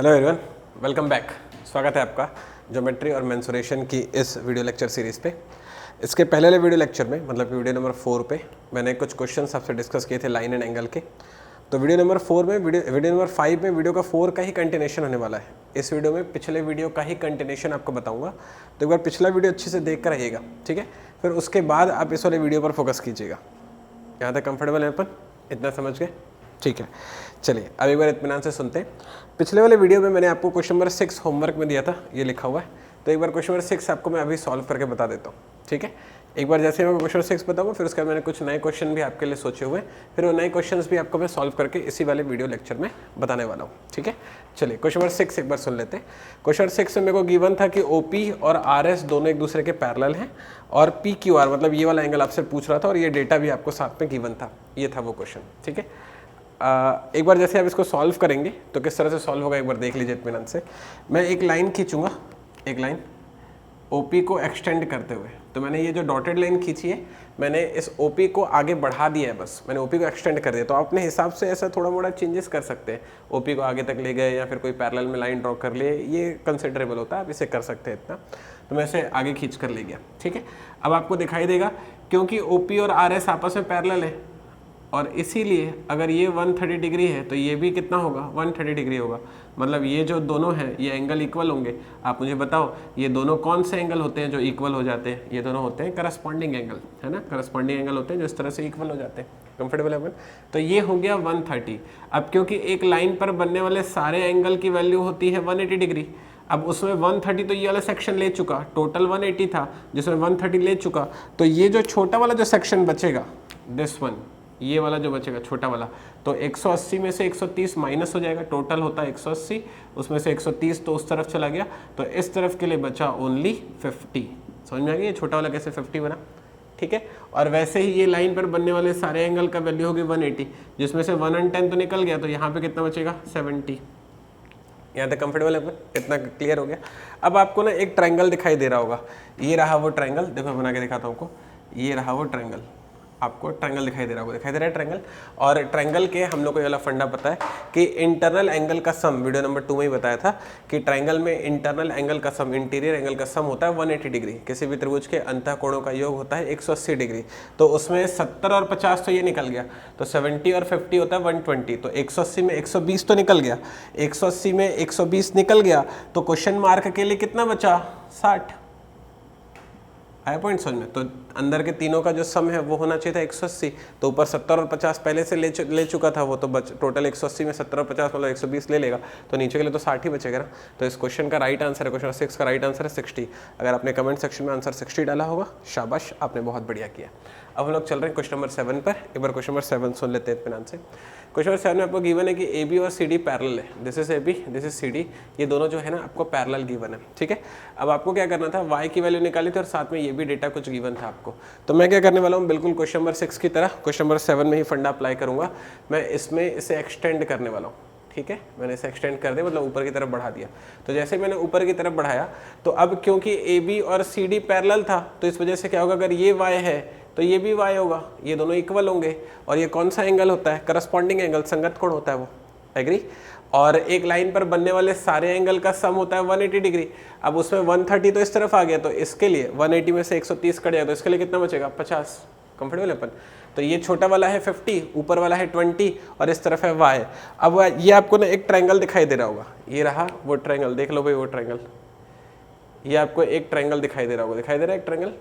Hello everyone, welcome back. स्वागत है आपका ज्योमेट्री और मेंसुरेशन की इस वीडियो लेक्चर सीरीज़ पे। इसके पहले वाले वीडियो लेक्चर में मतलब वीडियो नंबर 4 पे मैंने कुछ क्वेश्चंस आपसे डिस्कस किए थे लाइन एंड एंगल के। तो वीडियो नंबर 4 में वीडियो नंबर 5 में वीडियो का 4 का ही कंटिन्यूशन होने वाला है। इस वीडियो में पिछले वीडियो का ही कंटिन्यूशन आपको बताऊँगा, तो एक बार पिछला वीडियो अच्छे से देख कर रहिएगा, ठीक है। फिर उसके बाद आप इस वाले वीडियो पर फोकस कीजिएगा। यहाँ तक कंफर्टेबल है अपन, इतना समझ गए, ठीक है। चलिए अब एक बार इत्मीनान से सुनते हैं। पिछले वाले वीडियो में मैंने आपको क्वेश्चन नंबर 6 होमवर्क में दिया था, ये लिखा हुआ है। तो एक बार क्वेश्चन नंबर 6 आपको मैं अभी सॉल्व करके बता देता हूँ, ठीक है। एक बार जैसे मैं क्वेश्चन 6 बताऊँगा, फिर उसके बाद मैंने कुछ नए क्वेश्चन भी आपके लिए सोचे हुए, फिर वो नए क्वेश्चंस भी आपको मैं सॉल्व करके इसी वाले वीडियो लेक्चर में बताने वाला हूँ, ठीक है। चलिए क्वेश्चन नंबर 6 एक बार सुन लेते हैं। क्वेश्चन 6 में मेरे को गिवन था कि OP और RS दोनों एक दूसरे के पैरेलल हैं और PQR मतलब ये वाला एंगल आपसे पूछ रहा था और ये डेटा भी आपको साथ में गिवन था। ये था वो क्वेश्चन, ठीक है। एक बार जैसे आप इसको सॉल्व करेंगे तो किस तरह से सॉल्व होगा एक बार देख लीजिए इत्मीनान से। मैं एक लाइन खींचूंगा, एक लाइन OP को एक्सटेंड करते हुए। तो मैंने ये जो डॉटेड लाइन खींची है, मैंने इस OP को आगे बढ़ा दिया है, बस मैंने OP को एक्सटेंड कर दिया। तो आप अपने हिसाब से ऐसा थोड़ा मोड़ा चेंजेस कर सकते हैं। OP को आगे तक ले गए या फिर कोई पैरेलल में लाइन ड्रॉ कर लिए, ये कंसिडरेबल होता है, आप इसे कर सकते हैं इतना। तो मैं इसे आगे खींच कर ले गया, ठीक है। अब आपको दिखाई देगा क्योंकि OP और RS आपस में पैरेलल है और इसीलिए अगर ये 130 डिग्री है तो ये भी कितना होगा, 130 डिग्री होगा। मतलब ये जो दोनों हैं ये एंगल इक्वल होंगे। आप मुझे बताओ ये दोनों कौन से एंगल होते हैं जो इक्वल हो जाते हैं? ये दोनों होते हैं करस्पॉन्डिंग एंगल, है ना। करस्पॉन्डिंग एंगल होते हैं जो इस तरह से इक्वल हो जाते हैं। कंफर्टेबल है अपन? तो ये हो गया 130। अब क्योंकि एक लाइन पर बनने वाले सारे एंगल की वैल्यू होती है 180 डिग्री। अब उसमें 130 तो ये वाला सेक्शन ले चुका, टोटल 180 था जिसमें 130 ले चुका। तो ये जो छोटा वाला जो सेक्शन बचेगा, दिस वन, ये वाला जो बचेगा छोटा वाला, तो 180 में से 130 माइनस हो जाएगा। टोटल होता है 180, उसमें से 130 तो उस तरफ चला गया, तो इस तरफ के लिए बचा ओनली 50। समझ में आ गया ये छोटा वाला कैसे 50 बना, ठीक है। और वैसे ही ये लाइन पर बनने वाले सारे एंगल का वैल्यू होगी 180, जिसमें से 110 तो निकल गया, तो यहाँ पे कितना बचेगा 70। यहाँ तक कंफर्टेबल है, इतना क्लियर हो गया। अब आपको ना एक ट्रायंगल दिखाई दे रहा होगा, ये रहा वो ट्रायंगल, देखो बना के दिखाता हूँ आपको। ये रहा वो ट्रायंगल, आपको ट्रायंगल दिखाई दे रहा होगा, दिखाई दे रहा है ट्रायंगल। और ट्रायंगल के हम लोग को ये वाला फंडा पता है कि इंटरनल एंगल का सम, वीडियो नंबर 2 में ही बताया था कि ट्रायंगल में इंटरनल एंगल का सम, इंटीरियर एंगल का सम होता है 180 डिग्री। किसी भी त्रिभुज के अंतः कोणों का योग होता है 180 डिग्री। तो उसमें 70 और 50 तो ये निकल गया, तो 70 और 50 होता है 120। तो 180 में 120 तो निकल गया, 180 में 120 निकल गया, तो क्वेश्चन मार्क के लिए कितना बचा, 60। आया पॉइंट समझ में? तो अंदर के तीनों का जो सम है वो होना चाहिए था 180। तो ऊपर 70 और 50 पहले से ले चुका था वो, तो टोटल 180 में 70 और 50 मतलब 120 ले लेगा, तो नीचे के लिए तो 60 ही बचेगा ना। तो इस क्वेश्चन का राइट आंसर है, क्वेश्चन 6 का राइट आंसर है 60। अगर आपने कमेंट सेक्शन में आंसर 60 डाला होगा, शाबाश, आपने बहुत बढ़िया किया। अब हम लोग चल रहे हैं क्वेश्चन नंबर 7 पर। एक बार क्वेश्चन नंबर 7 सुन लेते हैं इत्मीनान से। क्वेश्चन नंबर 7 में आपको गिवन है कि AB और CD पैरेलल है। This is AB, this is CD, ये दोनों जो है ना आपको पैरेलल गिवन है, ठीक है। अब आपको क्या करना था, Y की वैल्यू निकाली थी और साथ में ये भी डेटा कुछ गिवन था आपको। तो मैं क्या करने वाला हूँ, बिल्कुल क्वेश्चन नंबर 6 की तरह क्वेश्चन नंबर 7 में ही फंडा अप्लाई करूंगा। मैं इसमें इसे एक्सटेंड करने वाला हूँ, ठीक है। मैंने इसे एक्सटेंड कर दिया, मतलब ऊपर की तरफ बढ़ा दिया। तो जैसे मैंने ऊपर की तरफ बढ़ाया, तो अब क्योंकि AB और CD पैरेलल था, तो इस वजह से क्या होगा, अगर ये Y है तो ये भी Y होगा, ये दोनों इक्वल होंगे। और ये कौन सा एंगल होता है, करस्पॉन्डिंग एंगल, संगत कोण होता है वो, एग्री। और एक लाइन पर बनने वाले सारे एंगल का सम होता है 180 डिग्री। अब उसमें 130 तो इस तरफ आ गया, तो इसके लिए 180 में से 130 कट जाएगा, तो इसके लिए कितना बचेगा, 50। कंफर्टेबल है अपन? तो ये छोटा वाला है 50, ऊपर वाला है 20 और इस तरफ है Y। अब ये आपको ना एक ट्रायंगल दिखाई दे रहा होगा, ये रहा वो ट्रायंगल, देख लो भाई वो ट्रायंगल, ये आपको एक ट्रायंगल दिखाई दे रहा होगा, दिखाई दे रहा है एक ट्रायंगल,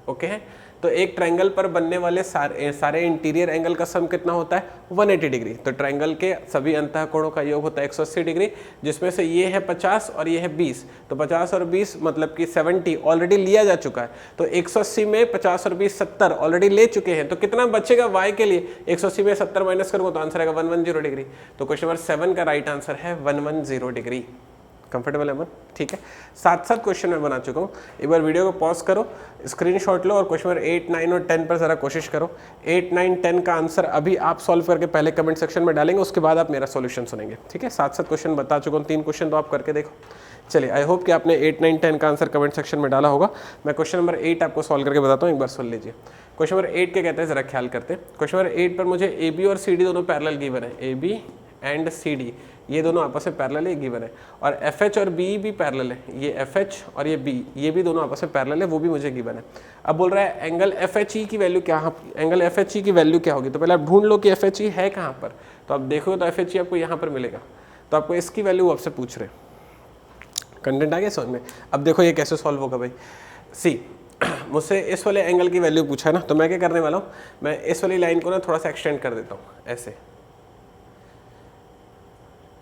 ओके है। तो एक ट्रायंगल पर बनने वाले सारे इंटीरियर एंगल का सम कितना होता है, 180 डिग्री। तो ट्रायंगल के सभी अंतः कोणों का योग होता है 180 डिग्री, जिसमें से ये है 50 और ये है 20। तो 50 और 20 मतलब कि 70 ऑलरेडी लिया जा चुका है। तो 180 में 50 और 20 70 ऑलरेडी ले चुके हैं। तो कितना बचेगा Y के लिए, 180 में 70 माइनस करूँगा तो आंसर आएगा 110 डिग्री। तो क्वेश्चन नंबर 7 का राइट आंसर है 110 डिग्री। कंफर्टेबल है मन, ठीक है। 7 क्वेश्चन मैं बना चुका हूँ। एक बार वीडियो को पॉज करो, स्क्रीनशॉट लो और क्वेश्चन नंबर 8, 9 और 10 पर ज़रा कोशिश करो। 8, 9, 10 का आंसर अभी आप सॉल्व करके पहले कमेंट सेक्शन में डालेंगे, उसके बाद आप मेरा सॉल्यूशन सुनेंगे, ठीक है। 7 क्वेश्चन बता चुका हूँ, 3 क्वेश्चन तो आप करके देखो। चलिए, आई होप कि आपने 8, 9, 10 का आंसर कमेंट सेक्शन में डाला होगा। मैं क्वेश्चन नंबर 8 आपको सॉल्व करके बताता हूँ, एक बार सुन लीजिए। क्वेश्चन नंबर 8 क्या कहते हैं, ज़रा ख्याल करते हैं। क्वेश्चन नंबर 8 पर मुझे AB और CD दोनों पैरेलल गिवन है, AB एंड सी डी, ये दोनों आपस में पैरेलल है, गिवन है। और एफ एच और बी भी पैरेलल है, ये एफ एच और ये बी, ये भी दोनों आपस में पैरेलल है, वो भी मुझे गिवन है। अब बोल रहा है एंगल एफ एच ई की वैल्यू क्या, एंगल एफ एच ई की वैल्यू क्या होगी। तो पहले आप ढूंढ लो कि एफ एच ई है कहाँ पर। तो आप देखोगे तो एफ एच ई आपको यहाँ पर मिलेगा, तो आपको इसकी वैल्यू आपसे पूछ रहे हैं। कंटेंट आ गया समझ में। अब देखो ये कैसे सॉल्व होगा भाई। सी मुझसे इस वाले एंगल की वैल्यू पूछा है ना, तो मैं क्या करने वाला हूँ, मैं इस वाली लाइन को ना थोड़ा सा एक्सटेंड कर देता हूँ ऐसे,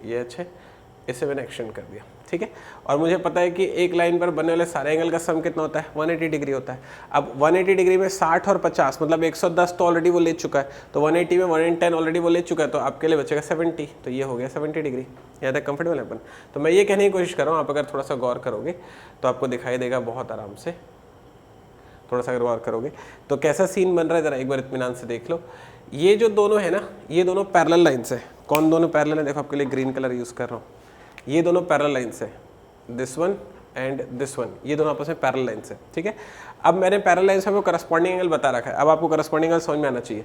ये अच्छे, इसे मैंने एक्सटेंड कर दिया, ठीक है। और मुझे पता है कि एक लाइन पर बनने वाले सारे एंगल का सम कितना होता है, 180 डिग्री होता है। अब 180 डिग्री में 60 और 50 मतलब 110 तो ऑलरेडी वो ले चुका है, तो 180 में 110 ऑलरेडी वो ले चुका है, तो आपके लिए बचेगा 70, तो ये हो गया 70 डिग्री। यहाँ तक कंफर्टेबल है अपन। तो मैं ये कहने की कोशिश कर रहा हूँ, आप अगर थोड़ा सा गौर करोगे तो आपको दिखाई देगा बहुत आराम से, थोड़ा सा अगर गौर करोगे तो कैसा सीन बन रहा है, ज़रा एक बार इत्मीनान से देख लो। ये जो दोनों है ना, ये दोनों पैरेलल लाइन्स है। कौन दोनों पैरेलल है, देखो आपके लिए ग्रीन कलर यूज़ कर रहा हूँ, ये दोनों पैरेलल लाइन्स है, this one and this one, ये दोनों आपस में पैरेलल लाइन्स है, ठीक है। अब मैंने पैरेलल लाइन्स में करस्पॉन्डिंग एंगल बता रखा है, अब आपको करस्पॉन्डिंग एंगल समझ में आना चाहिए।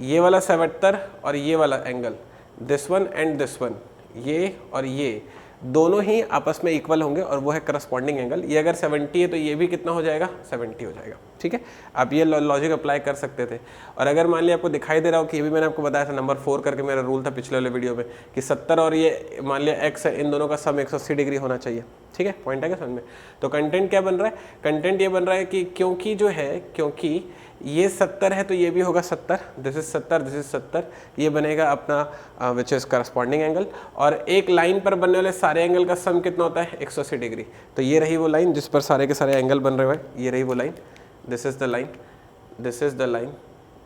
ये वाला 70 और ये वाला angle, this one and this one, ये और ये दोनों ही आपस में इक्वल होंगे और वो है करस्पॉन्डिंग एंगल। ये अगर 70 है तो ये भी कितना हो जाएगा, 70 हो जाएगा, ठीक है। आप ये लॉजिक अप्लाई कर सकते थे। और अगर मान लिया आपको दिखाई दे रहा हो कि ये भी मैंने आपको बताया था, नंबर 4 करके मेरा रूल था पिछले वाले वीडियो में, कि 70 और ये मान लिया एक्स है, इन दोनों का सम 180 डिग्री होना चाहिए, ठीक है। पॉइंट है क्या समझ में। तो कंटेंट क्या बन रहा है, कंटेंट ये बन रहा है कि क्योंकि जो है, क्योंकि ये 70 है तो ये भी होगा 70, दिस इज 70, दिस इज 70, ये बनेगा अपना विच इज करस्पॉन्डिंग एंगल। और एक लाइन पर बनने वाले सारे एंगल का सम कितना होता है, 180 डिग्री। तो ये रही वो लाइन जिस पर सारे के सारे एंगल बन रहे हैं, ये रही वो line, this is the line, this is the line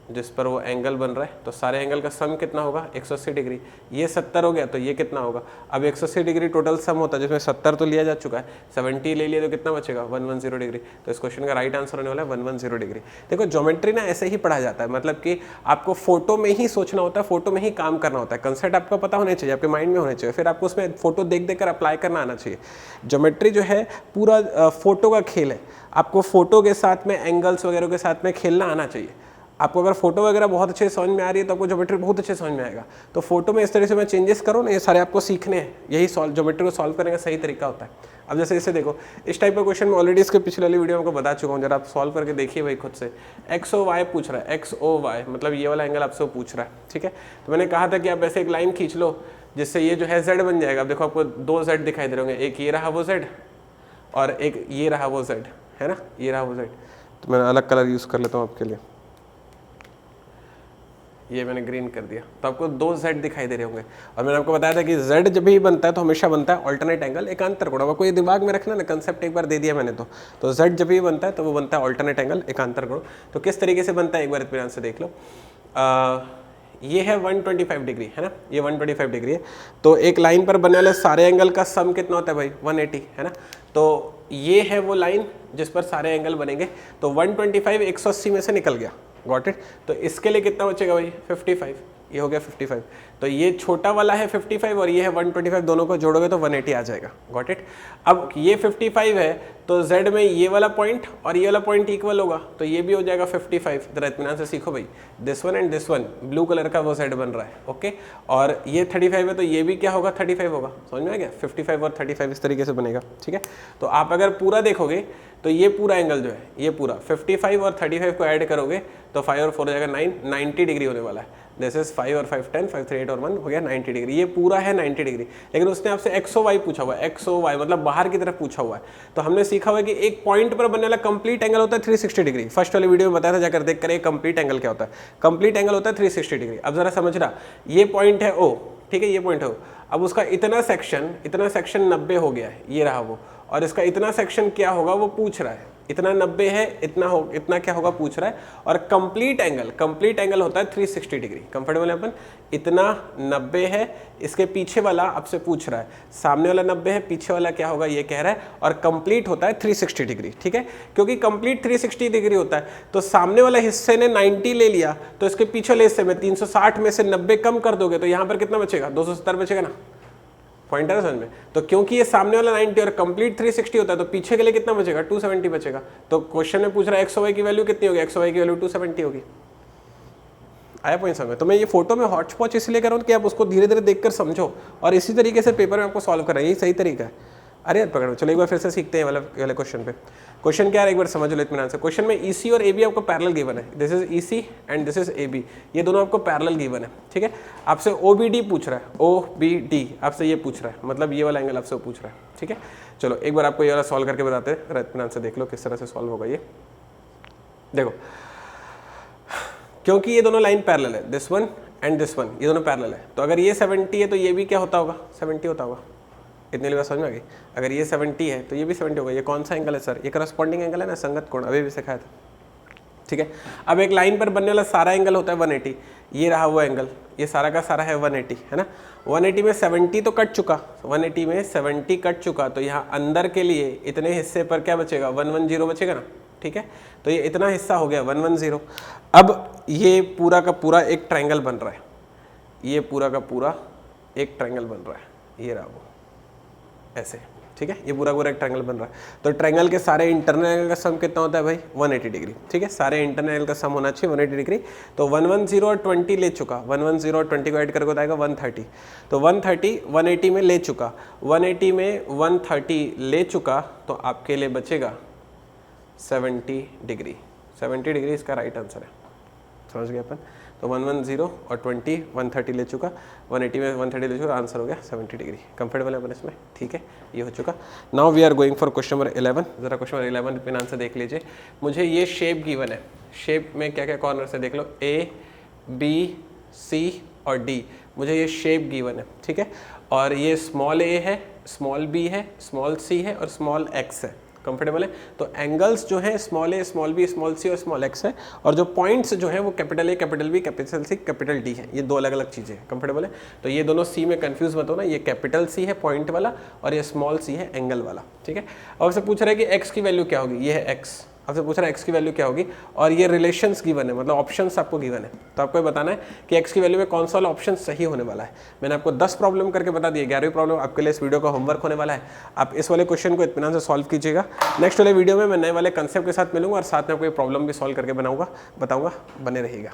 जिस पर वो एंगल बन रहा है। तो सारे एंगल का सम कितना होगा, 180 डिग्री। ये 70 हो गया तो ये कितना होगा, अब 180 डिग्री टोटल सम होता है, जिसमें 70 तो लिया जा चुका है, 70 ले लिया तो कितना बचेगा, 110 डिग्री। तो इस क्वेश्चन का राइट आंसर होने वाला है 110 डिग्री। देखो ज्योमेट्री ना ऐसे ही पढ़ा जाता है, मतलब कि आपको फोटो में ही सोचना होता है, फोटो में ही काम करना होता है, कंसेप्ट आपको पता होना चाहिए, आपके माइंड में होना चाहिए, फिर आपको उसमें फोटो देख देख कर अप्लाई करना आना चाहिए। ज्योमेट्री जो है पूरा फोटो का खेल है, आपको फोटो के साथ में एंगल्स वगैरह के साथ में खेलना आना चाहिए। आपको अगर फोटो वगैरह बहुत अच्छे से समझ में आ रही है तो आपको ज्योमेट्री बहुत अच्छे से समझ में आएगा। तो फोटो में इस तरह से मैं चेंजेस करूँ ना, ये सारे आपको सीखने हैं, यही ज्योमेट्री को सॉल्व करने का सही तरीका होता है। अब जैसे इसे देखो, इस टाइप का क्वेश्चन मैं ऑलरेडी इसके पिछले वाली वीडियो में आपको बता चुका हूँ, जरा आप सॉल्व करके देखिए भाई खुद से। एक्स ओ वाई पूछ रहा है, एक्स ओ वाई मतलब ये वाला एंगल आपसे पूछ रहा है, ठीक है। तो मैंने कहा था कि आप ऐसे एक लाइन खींच लो जिससे ये जो है जेड बन जाएगा। अब देखो आपको 2 जेड दिखाई दे रहे होंगे, एक ये रहा वो जेड और एक ये रहा वो जेड, है ना, ये रहा वो जेड। तो मैं अलग कलर यूज़ कर लेता हूँ आपके लिए, ये मैंने ग्रीन कर दिया, तो आपको 2 जेड दिखाई दे रहे होंगे। और मैंने आपको बताया था कि जेड जब भी बनता है तो हमेशा बनता है ऑल्टरनेट एंगल एकांतर कोण। आपको ये दिमाग में रखना ना, कंसेप्ट एक बार दे दिया मैंने। तो जेड जब भी बनता है तो वो बनता है ऑल्टरनेट एंगल एकांतर कोण। तो किस तरीके से बनता है एक बार इत्मीनान से देख लो। ये है 125 डिग्री, है ना, ये 125 डिग्री है। तो एक लाइन पर बनने वाले सारे एंगल का सम कितना होता है भाई, 180, है ना। तो ये है वो लाइन जिस पर सारे एंगल बनेंगे। तो 125 180 में से निकल गया, गॉट इट। तो इसके लिए कितना बचेगा भाई, 55, ये हो गया 55। तो ये छोटा वाला है 55 और ये है 125, दोनों को जोड़ोगे तो 180 आ जाएगा, गॉट इट। अब ये 55 है तो z में ये वाला पॉइंट और ये वाला पॉइंट इक्वल होगा, तो ये भी हो जाएगा 55। जरा इत्मीनान से सीखो भाई, this one and this one, blue colour का वो z बन रहा है, ओके। और ये 35 है तो ये भी क्या होगा, 35 होगा, समझ में आ गया। 55 और 35 इस तरीके से बनेगा, ठीक है। तो आप अगर पूरा देखोगे तो ये पूरा एंगल जो है, ये पूरा 55 और 35 को ऐड करोगे तो 5 और 4 हो जाएगा 9, 90 डिग्री होने वाला है। दिस इज 5 और 5 10, 5 3 8 और 1 हो गया 90 डिग्री। ये पूरा है 90 डिग्री। लेकिन उसने आपसे एक्स ओ वाई पूछा हुआ है, एक्स ओ वाई मतलब बाहर की तरफ पूछा हुआ है। तो हमने सीखा हुआ है कि एक पॉइंट पर बनने वाला कंप्लीट एंगल होता है 360 डिग्री। फर्स्ट वाले वीडियो में बताया था, जाकर देख कर एक कंप्लीट एंगल क्या होता है। कंप्लीट एंगल होता है 360 डिग्री। अब जरा समझना, ये पॉइंट है ओ, ठीक है, ये पॉइंट है ओ। अब उसका इतना सेक्शन 90 हो गया है, ये रहा वो, और इसका इतना सेक्शन क्या होगा वो पूछ रहा है। इतना 90 है, इतना क्या होगा पूछ रहा है। और कंप्लीट एंगल होता है 360 डिग्री। कंफर्टेबल है अपन, इतना 90 है, इसके पीछे वाला आपसे पूछ रहा है, सामने वाला 90 है, पीछे वाला क्या होगा ये कह रहा है। और कंप्लीट होता है 360 डिग्री, ठीक है। क्योंकि कंप्लीट 360 डिग्री होता है तो सामने वाले हिस्से ने 90 ले लिया, तो इसके पीछे वाले हिस्से में 360 में से 90 कम कर दोगे तो यहाँ पर कितना बचेगा, 270 बचेगा ना। पॉइंट है समझ में। तो क्योंकि ये सामने वाला 90 और कंप्लीट 360 होता है तो पीछे के लिए कितना बचेगा, 270 बचेगा। तो क्वेश्चन में पूछ रहा है एक्स वाई की वैल्यू कितनी होगी, एक्स वाई की वैल्यू 270 होगी। आया पॉइंट समझ में? तो मैं ये फोटो में हॉटस्पॉट इसलिए कर रहा हूँ कि आप उसको धीरे धीरे देखकर समझो और इसी तरीके से पेपर में आपको सॉल्व कर रहे हैं, यही सही तरीका है। अरे यार पकड़ो, चलो एक बार फिर से सीखते हैं वाले क्वेश्चन पे। क्वेश्चन क्या है एक बार समझ लो इत्मीनान से। क्वेश्चन में ईसी और एबी आपको पैरेलल गिवन है, this is EC and this is AB, ये दोनों आपको पैरेलल गिवन है, ठीक है। आपसे ओबीडी पूछ रहा है, ओबीडी आपसे ये पूछ रहा है, मतलब ये वाला एंगल आपसे वो पूछ रहा है, ठीक है। चलो एक बार आपको ये वाला सॉल्व करके बताते हैं, इत्मीनान से देख लो किस तरह से सॉल्व होगा ये। देखो क्योंकि ये दोनों लाइन पैरेलल है, this one and this one, ये दोनों पैरेलल है, तो अगर ये 70 है तो ये भी क्या होता होगा, 70 होता होगा। इतने लिए समझ में आ गई? अगर ये 70 है तो ये भी 70 होगा। ये कौन सा एंगल है सर? ये करस्पॉन्डिंग एंगल है ना, संगत कोण, अभी भी सिखाया था, ठीक है। अब एक लाइन पर बनने वाला सारा एंगल होता है 180, ये रहा वो एंगल, ये सारा का सारा है 180, है ना। 180 में 70 तो कट चुका, 180 में 70 कट चुका, तो यहाँ अंदर के लिए इतने हिस्से पर क्या बचेगा, 110 बचेगा ना, ठीक है। तो ये इतना हिस्सा हो गया 110। अब ये पूरा का पूरा एक ट्रायंगल बन रहा है, ये पूरा का पूरा एक ट्रायंगल बन रहा है, ये रहा वो ऐसे, ठीक है। ये पूरा पूरा एक ट्रायंगल बन रहा है, तो ट्रायंगल के सारे इंटरनल एंगल का सम कितना होता है भाई, 180 डिग्री, ठीक है। सारे इंटरनल एंगल का सम होना चाहिए 180 डिग्री। तो 110 और 20 ले चुका, 110 और 20 को ऐड करके होता है 130, तो 130 180 में ले चुका, 180 में 130 ले चुका, तो आपके लिए बचेगा 70 डिग्री। 70 डिग्री इसका राइट आंसर है, समझ गए अपन। तो 110 और 20 130 ले चुका, 180 में 130 ले चुका, आंसर हो गया 70 डिग्री। कंफर्टेबल है अपन इसमें, ठीक है, ये हो चुका। Now we are going for question number 11। जरा क्वेश्चन नंबर 11 पे आंसर देख लीजिए। मुझे ये शेप गिवन है, शेप में क्या क्या कॉर्नर है देख लो, ए बी सी और डी, मुझे ये शेप गिवन है, ठीक है। और ये स्मॉल ए है, स्मॉल बी है, स्मॉल सी है और स्मॉल एक्स है। कंफर्टेबल है? तो एंगल्स जो है स्मॉल ए, स्मॉल बी, स्मॉल सी और स्मॉल एक्स है, और जो पॉइंट्स जो है वो capital A, capital B, capital C, capital D है। ये दो अलग अलग चीज़ें हैं। कंफर्टेबल है? तो ये दोनों सी में कंफ्यूज मत होना, ये कैपिटल सी है पॉइंट वाला और ये स्मॉल सी है एंगल वाला, ठीक है। अब आपसे पूछ रहा है कि एक्स की वैल्यू क्या होगी, ये है एक्स, आपसे पूछ रहा है एक्स की वैल्यू क्या होगी, और ये रिलेशंस गिवन है, मतलब ऑप्शंस आपको गिवन है। तो आपको ये बताना है कि एक्स की वैल्यू में कौन सा वाला ऑप्शन सही होने वाला है। मैंने आपको 10 प्रॉब्लम करके बता दिए, 11वीं प्रॉब्लम आपके लिए इस वीडियो का होमवर्क होने वाला है। आप इस वाले क्वेश्चन को इत्मीनान से सॉल्व कीजिएगा। नेक्स्ट वाले वीडियो में मैं नए वाले कंसेप्ट के साथ मिलूंगा और साथ में आपको ये प्रॉब्लम भी सॉल्व करके बताऊंगा। बने रहिएगा।